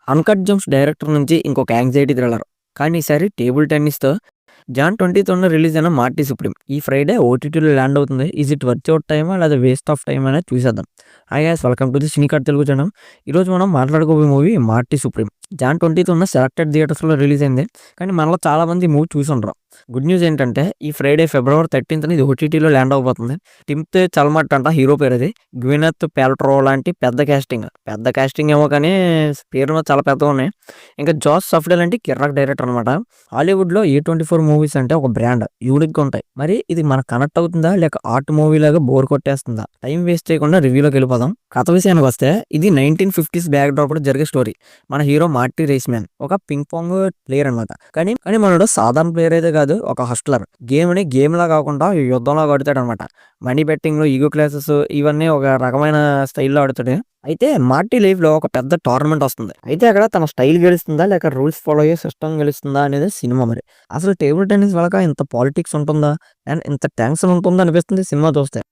'Uncut Gems' director నుంచి ఇంకొక anxiety thriller. కానీ ఈసారి టేబుల్ టెన్నిస్‌తో జాన్ 20థ్ రిలీజ్ అయిన 'మార్టీ సుప్రీం' ఈ ఫ్రైడే ఓటీటీలో ల్యాండ్ అవుతుంది. ఈజ్ ఇట్ వర్త్ యువర్ టైమా లేదా వేస్ట్ ఆఫ్ టైమ్ అనేది చూసేద్దాం. Hi guys, welcome to the Cine Cut Telugu channel. ఈరోజు మనం మాట్లాడుకోబోయే మూవీ 'మార్టీ సుప్రీం'. జాన్ 20థ్ సెలెక్టెడ్ థియేటర్స్‌లో రిలీజ్ అయింది. కానీ మనలో చాలామంది ఈ మూవీ చూసుండరు. గుడ్ న్యూస్ ఏంటంటే ఈ ఫ్రైడే ఫిబ్రవరి 13థ్ ఇది ఓటీటీలో ల్యాండ్ అవబోతుంది. టిమ్తే చల్మట్ అంట హీరో పేరు అది. గ్వినెత్ పాల్ట్రో లాంటి పెద్ద కాస్టింగ్ ఏమో కానీ పేరు చాలా పెద్దగా ఉన్నాయి. ఇంకా జాస్ సఫ్డెల్ అంటే కిర్రాక్ డైరెక్టర్ అనమాట. హాలీవుడ్లో A24 మూవీస్ అంటే ఒక బ్రాండ్, యూనిక్గా ఉంటాయి. మరి ఇది మనకు కనెక్ట్ అవుతుందా లేక ఆర్ట్ మూవీ లాగా బోర్ కొట్టేస్తుందా? టైం వేస్ట్ చేయకుండా రివ్యూలోకి వెళ్ళిపోదాం. కథ విషయానికి వస్తే ఇది 1950s బ్యాక్ డ్రాప్ జరిగే స్టోరీ. మన హీరో మార్టీ రేస్మ్యాన్ ఒక పింగ్ పాంగ్ ప్లేయర్ అనమాట. కానీ మనడు సాధారణ ప్లేయర్ అయితే కాదు, ఒక హస్ట్లర్. గేమ్ లా కాకుండా యుద్ధంలా ఆడుతాడు అనమాట. మనీ బెట్టింగ్, ఈగో క్లాసెస్ ఇవన్నీ ఒక రకమైన స్టైల్లో ఆడుతాడు. అయితే మార్టీ లైఫ్ లో ఒక పెద్ద టోర్నమెంట్ వస్తుంది. అయితే అక్కడ తన స్టైల్ గెలుస్తుందా లేక రూల్స్ ఫాలో అయ్యే సిస్టమ్ గెలుస్తుందా అనేది సినిమా. మరి అసలు టేబుల్ టెన్నిస్ వల్ల ఇంత పాలిటిక్స్ ఉంటుందా అండ్ ఇంత టెన్షన్ ఉంటుందా అనిపిస్తుంది సినిమా చూస్తే.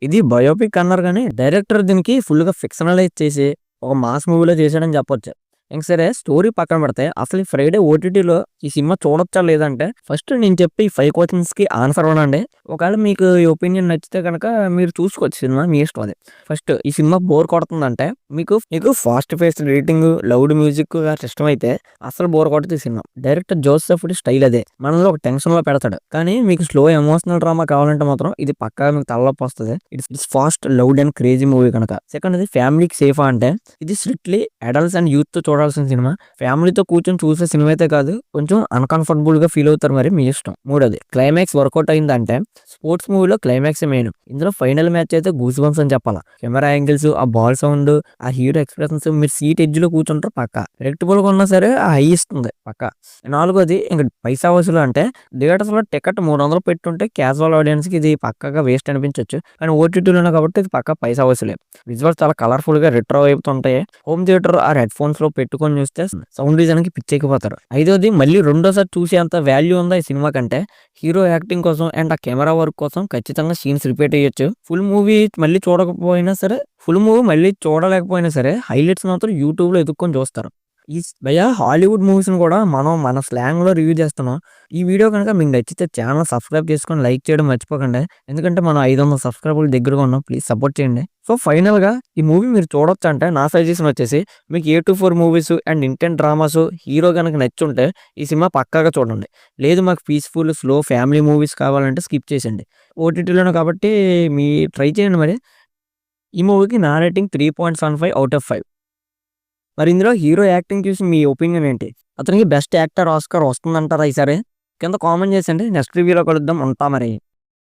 ఇది బయోపిక్ అన్నారు కానీ డైరెక్టర్ దీనికి ఫుల్గా ఫిక్షనలైజ్ చేసి ఒక మాస్ మూవీలో చేశాడని చెప్పొచ్చు. ఇంక సరే, స్టోరీ పక్కన పెడితే అసలు ఈ ఫ్రైడే ఓటీటీలో ఈ సినిమా చూడొచ్చా లేదంటే ఫస్ట్ నేను చెప్పి 5 క్వశ్చన్స్కి ఆన్సర్ ఇవ్వనండి. ఒకవేళ మీకు ఈ ఒపీనియన్ నచ్చితే కనుక మీరు చూసుకోవచ్చు, సినిమా మీ ఇష్టం అది. ఫస్ట్, ఈ సినిమా బోర్ కొడుతుందంటే మీకు fast paced rating, loud music ఇష్టం అయితే అసలు బోర్ కొడుతుంది ఈ సినిమా. డైరెక్టర్ జోసెఫ్ స్టైల్ అదే, మనలో ఒక టెన్షన్ లో పెడతాడు. కానీ మీకు స్లో ఎమోషనల్ డ్రామా కావాలంటే మాత్రం ఇది పక్కా మీకు తలనొప్పి వస్తుంది. It's fast, loud and crazy movie కనుక. సెకండ్, ఇది ఫ్యామిలీకి సేఫా అంటే ఇది స్ట్రిక్ట్లీ అడల్ట్స్ అండ్ యూత్ తో చూడాల్సిన సినిమా. ఫ్యామిలీతో కూర్చొని చూసే సినిమా అయితే కాదు, కొంచెం అన్కంఫర్టబుల్ గా ఫీల్ అవుతారు, మరి మీ ఇష్టం. మూడోది, క్లైమాక్స్ వర్కౌట్ అయిందంటే స్పోర్ట్స్ మూవీలో క్లైమాక్స్ మెయిన్. ఇందులో ఫైనల్ మ్యాచ్ అయితే గూస్ బంప్స్ అని చెప్పాలా. కెమెరా యాంగిల్స్, ఆ బాల్ సౌండ్, ఆ హీరో ఎక్స్ప్రెషన్స్, మీరు సీట్ ఎడ్జ్ లో కూర్చుంటారు పక్క. ప్రెడిక్టబుల్ గా ఉన్నా సరే ఆ హై ఇస్తుంది పక్క. నాలుగోది, ఇంకా పైసా వసూలు అంటే థియేటర్స్ లో టికెట్ 300 పెట్టుంటే క్యాజువల్ ఆడియన్స్ కి ఇది పక్కగా వేస్ట్ అనిపించవచ్చు. కానీ ఓటీటీలో కాబట్టి ఇది పక్క పైసా వసూలే. విజువల్స్ చాలా కలర్ఫుల్ గా రెట్రో అయిపోతుంటాయి. హోమ్ థియేటర్ ఆ హెడ్ ఫోన్స్ లో పెట్టుకొని చూస్తే సౌండ్ డిజైన్ కి పిచ్చెక్కిపోతారు. ఐదోది, మళ్ళీ రెండోసారి చూసేంత వాల్యూ ఉందా ఈ సినిమా కంటే. హీరో యాక్టింగ్ కోసం అండ్ ఆ కెమెరా వర్క్ కోసం ఖచ్చితంగా సీన్స్ రిపీట్ అయ్యొచ్చు. ఫుల్ మూవీ మళ్ళీ చూడలేకపోయినా సరే హైలైట్స్ మాత్రం యూట్యూబ్ లో ఎదుక్కొని చూస్తారు. ఈ భయ్యా హాలీవుడ్ మూవీస్ని కూడా మనం మన స్లాంగ్లో రివ్యూ చేస్తున్నాం. ఈ వీడియో కనుక మీకు నచ్చితే ఛానల్ సబ్స్క్రైబ్ చేసుకొని లైక్ చేయడం మర్చిపోకండి. ఎందుకంటే మనం 500 సబ్స్క్రైబర్లు దగ్గరగా ఉన్నాం. ప్లీజ్ సపోర్ట్ చేయండి. సో ఫైనల్గా ఈ మూవీ మీరు చూడొచ్చు అంటే నా సజెషన్ వచ్చేసి మీకు A24 movies and intent dramas hero కనుక నచ్చుంటే ఈ సినిమా పక్కాగా చూడండి. లేదు మాకు పీస్ఫుల్ స్లో ఫ్యామిలీ మూవీస్ కావాలంటే స్కిప్ చేసేయండి. ఓటీటీలోనే కాబట్టి మీ ట్రై చేయండి. మరి ఈ మూవీకి నా రేటింగ్ 3.75/5. మరి ఇందులో హీరో యాక్టింగ్ చూసి మీ ఒపీనియన్ ఏంటి? అతనికి బెస్ట్ యాక్టర్ ఆస్కార్ వస్తుందంటారా ఈసారి? కింద కామెంట్ చేసండి. నెక్స్ట్ రివ్యూలో కలుద్దాం. ఉంటా మరి.